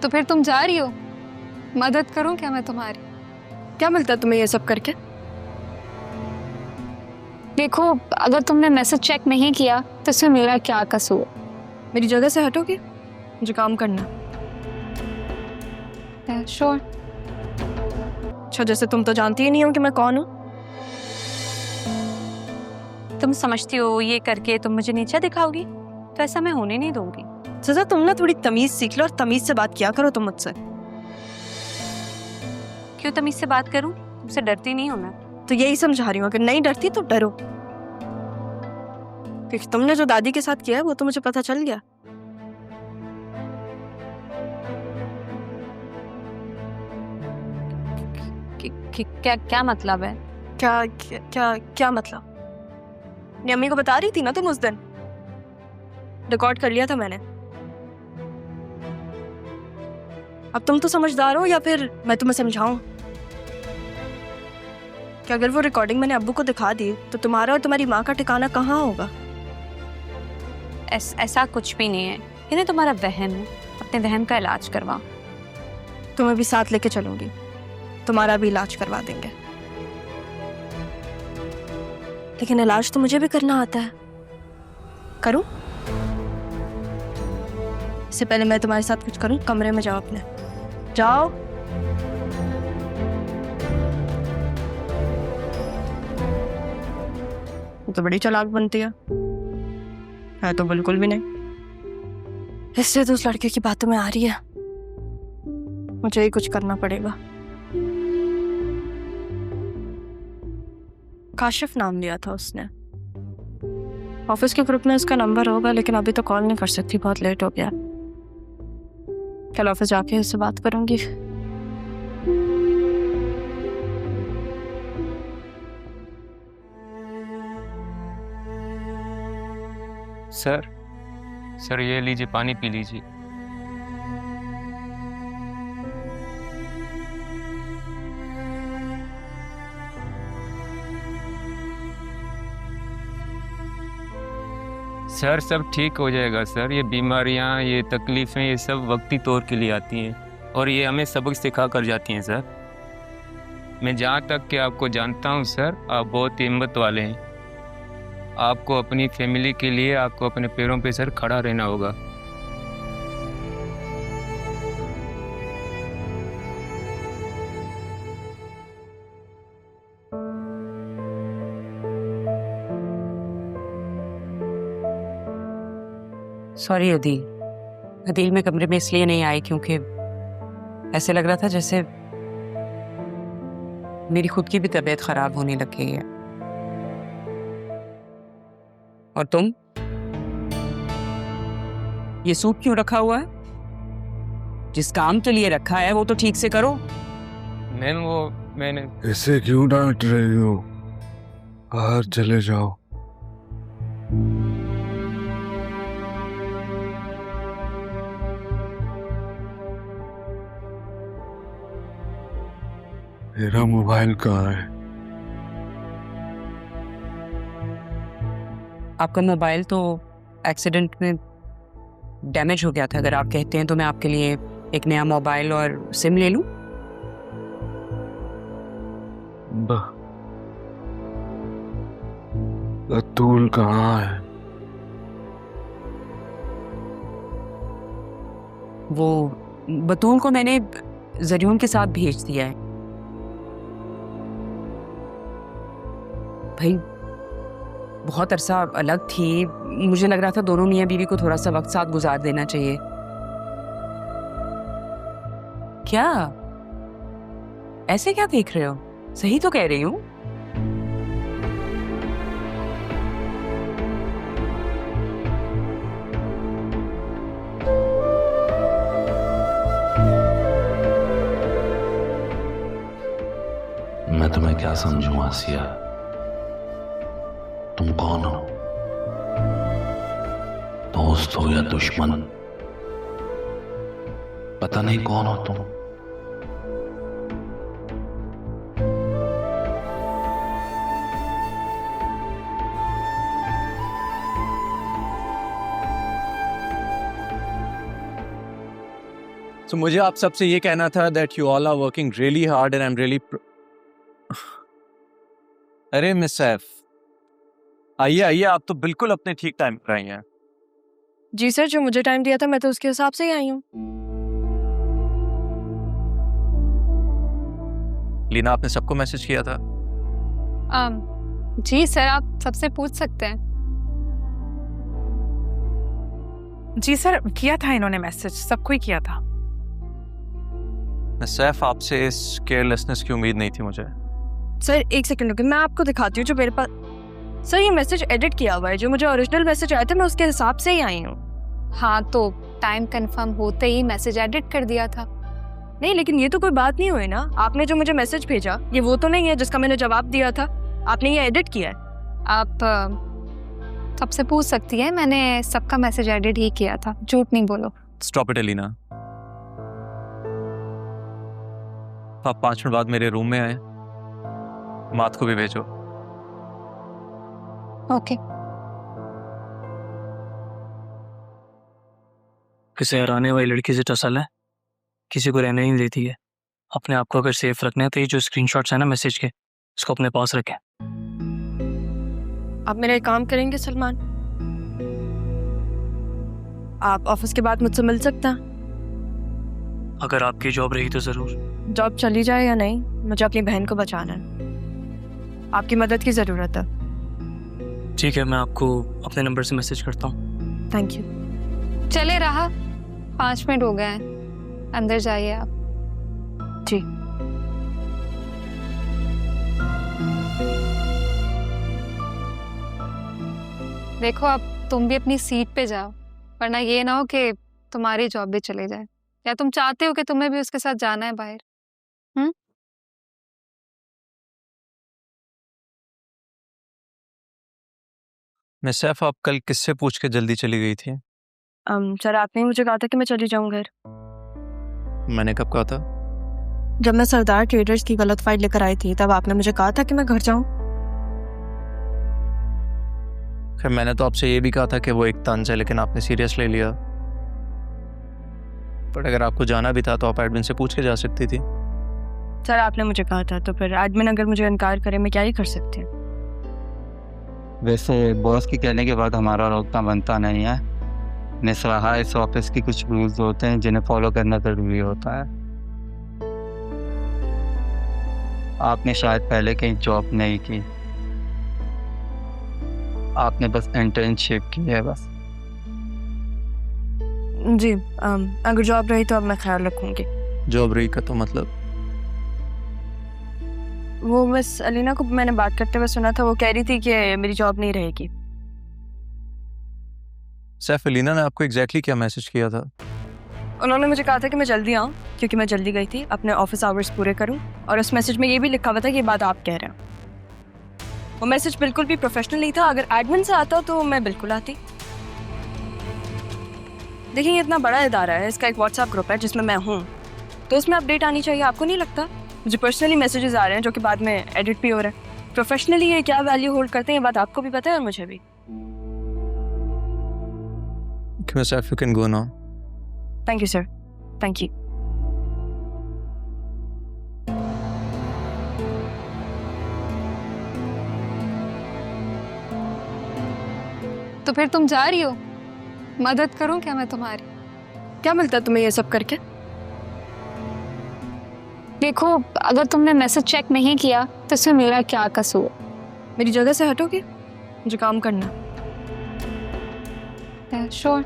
तो फिर तुम जा रही हो? मदद करूं क्या मैं तुम्हारी? क्या मिलता तुम्हें ये सब करके? देखो, अगर तुमने मैसेज चेक नहीं किया तो इसमें मेरा क्या कसूर? मेरी जगह से हटोगे? मुझे काम करना। श्योर। अच्छा, जैसे तुम तो जानती ही नहीं हो कि मैं कौन हूँ। तुम समझती हो ये करके तुम मुझे नीचा दिखाओगी, तो ऐसा मैं होने नहीं दूंगी। सजा, तुम ना थोड़ी तमीज सीख लो और तमीज से बात किया करो तुम मुझसे। क्यों तमीज से बात करूं? तुमसे डरती नहीं हूं मैं। तो यही समझा रही हूँ, अगर नहीं डरती तो डरो, क्योंकि तुमने जो दादी के साथ किया है वो तो मुझे पता चल गया। क्या क्या मतलब है? क्या क्या क्या, क्या मतलब? अपनी अम्मी को बता रही थी ना तुम उस दिन। रिकॉर्ड कर लिया था मैंने। अब तुम तो समझदार हो या फिर मैं तुम्हें समझाऊं कि अगर वो रिकॉर्डिंग मैंने अब्बू को दिखा दी तो तुम्हारा और तुम्हारी माँ का ठिकाना कहाँ होगा? ऐसा कुछ भी नहीं है, ये ना तुम्हारा वहम है। अपने वहम का इलाज करवा। तुम्हें भी साथ लेके चलूंगी, तुम्हारा भी इलाज करवा देंगे। लेकिन इलाज तो मुझे भी करना आता है। करूं? इससे पहले मैं तुम्हारे साथ कुछ करूं, कमरे में जाओ अपने, जाओ। तो बड़ी चालाक बनती है तो बिल्कुल भी नहीं। इससे तो उस लड़के की बातों में आ रही है, मुझे ही कुछ करना पड़ेगा। काशिफ नाम लिया था उसने। ऑफिस के ग्रुप में उसका नंबर होगा, लेकिन अभी तो कॉल नहीं कर सकती, बहुत लेट हो गया। कल ऑफिस जाके उससे बात करूंगी। सर ये लीजिए, पानी पी लीजिए। सर सब ठीक हो जाएगा सर। ये बीमारियां, ये तकलीफ़ें, ये सब वक्ती तौर के लिए आती हैं और ये हमें सबक सिखा कर जाती हैं सर। मैं जहाँ तक कि आपको जानता हूँ सर, आप बहुत हिम्मत वाले हैं। आपको अपनी फैमिली के लिए आपको अपने पैरों पे सर खड़ा रहना होगा। सॉरी अदील। अदील मैं कमरे में इसलिए नहीं आई क्योंकि ऐसे लग रहा था जैसे मेरी खुद की भी तबीयत खराब होने लग गई है। और तुम ये सूप क्यों रखा हुआ है? जिस काम के लिए रखा है वो तो ठीक से करो। मैम वो मैंने ऐसे क्यों डांट रही हो? बाहर चले जाओ। मेरा मोबाइल कहाँ है? आपका मोबाइल तो एक्सीडेंट में डैमेज हो गया था। अगर आप कहते हैं तो मैं आपके लिए एक नया मोबाइल और सिम ले लूं। बतूल कहाँ है? वो बतूल को मैंने जरियून के साथ भेज दिया है। भाई बहुत अरसा अलग थी, मुझे लग रहा था दोनों मियाँ बीवी को थोड़ा सा वक्त साथ गुजार देना चाहिए। क्या ऐसे क्या देख रहे हो? सही तो कह रही हूँ। मैं तुम्हें क्या समझूं आसिया? तुम कौन हो? दोस्त हो या दुश्मन? पता नहीं कौन हो तुम। तो मुझे आप सबसे ये कहना था that you all are working really hard and I am really अरे मिस सैफ, आइए आइए, आप तो बिल्कुल अपने ठीक टाइम पर आई हैं। जी सर, जो मुझे टाइम दिया था मैं तो उसके हिसाब से ही आई हूँ। लीना, आपने सबको मैसेज किया था? जी सर, आप सबसे पूछ सकते हैं। जी सर, किया था इन्होंने मैसेज, सबको ही किया था। मिस सैफ, आपसे इस केयरलेसनेस की उम्मीद नहीं थी मुझे। सर एक सेकंड रुकिए, मैं आपको दिखाती हूँ जो मेरे पास। सर ये मैसेज एडिट किया हुआ है, जो मुझे ओरिजिनल मैसेज आया था मैं उसके हिसाब से ही आई हूँ। हाँ, तो टाइम कंफर्म होते ही मैसेज एडिट कर दिया था। नहीं, लेकिन ये तो कोई बात नहीं हुई ना। आपने जो मुझे मैसेज भेजा ये वो तो नहीं है जिसका मैंने जवाब दिया था। आपने ये एडिट किया है। आप सबसे पूछ सकती है, मैंने सबका मैसेज एडिट ही किया था, झूठ नहीं बोलो। Stop it Leena. आप 5 मिनट बाद मेरे रूम में आए, मात को भी भेजो। ओके। किसी हराने वाली लड़की से टसल है, किसी को रहने नहीं देती है। अपने आप को अगर सेफ रखना है तो ये जो स्क्रीनशॉट्स है ना मैसेज के, इसको अपने पास रखें। आप मेरा एक काम करेंगे सलमान? आप ऑफिस के बाद मुझसे मिल सकते हैं? अगर आपकी जॉब रही तो ज़रूर। जॉब चली जाए या नहीं, मुझे अपनी बहन को बचाना है। आपकी मदद की ज़रूरत है। ठीक है, मैं आपको अपने नंबर से मैसेज करता हूँ। Thank you. चले रहा, 5 मिनट हो गए हैं, अंदर जाइए आप। जी। देखो, अब तुम भी अपनी सीट पे जाओ, वरना ये ना हो कि तुम्हारी जॉब भी चले जाए। या तुम चाहते हो कि तुम्हें भी उसके साथ जाना है बाहर? मिस सैफ, आप कल किससे पूछ के जल्दी चली गई थी? सर आपने ही मुझे कहा था कि मैं चली जाऊँ घर। मैंने कब कहा था? जब मैं सरदार ट्रेडर्स की गलत फाइल लेकर आई थी तब आपने मुझे कहा था कि मैं घर जाऊँ। खैर, मैंने तो आपसे ये भी कहा था कि वो एक तंज है, लेकिन आपने सीरियस ले लिया। पर अगर आपको जाना भी था तो आप एडमिन से पूछ के जा सकती थी। सर आपने मुझे कहा था, तो फिर एडमिन अगर मुझे इनकार करे मैं क्या ही कर सकती हूँ। वैसे बॉस के कहने के बाद हमारा रोकना बनता नहीं है। निस्वाहा, इस ऑफिस की कुछ रूल्स होते हैं जिन्हें फॉलो करना जरूरी होता है। आपने शायद पहले कहीं जॉब नहीं की, आपने बस इंटर्नशिप की है बस। जी, अगर जॉब रही तो अब मैं ख्याल रखूंगी। जॉब रही का तो मतलब? वो मिस अलीना को मैंने बात करते हुए सुना था, वो कह रही थी कि मेरी जॉब नहीं रहेगी। सैफ, लीना ने आपको एग्जैक्टली क्या मैसेज किया था? उन्होंने मुझे कहा था कि मैं जल्दी आऊँ, क्योंकि मैं जल्दी गई थी, अपने ऑफिस आवर्स पूरे करूँ। और उस मैसेज में ये भी लिखा हुआ था कि ये बात आप कह रहे हैं। वो मैसेज बिल्कुल भी प्रोफेशनल नहीं था। अगर एडमिन से आता तो मैं बिल्कुल आती। देखिए, ये इतना बड़ा इदारा है, इसका एक व्हाट्सएप ग्रुप है जिसमें मैं हूँ, तो उसमें अपडेट आनी चाहिए। आपको नहीं लगता? मुझे पर्सनली मैसेजेस आ रहे हैं जो कि बाद में एडिट भी हो रहे हैं। प्रोफेशनली ये क्या वैल्यू होल्ड करते हैं, ये बात आपको भी पता है और मुझे भी। Miss Saif, you can go now. Thank you sir, thank you. तो फिर तुम जा रही हो? मदद करूं क्या मैं तुम्हारी? क्या मिलता है तुम्हें ये सब करके? देखो, अगर तुमने मैसेज चेक नहीं किया तो इसमें मेरा क्या कसूर? मेरी जगह से हटोगे? मुझे काम करना। श्योर।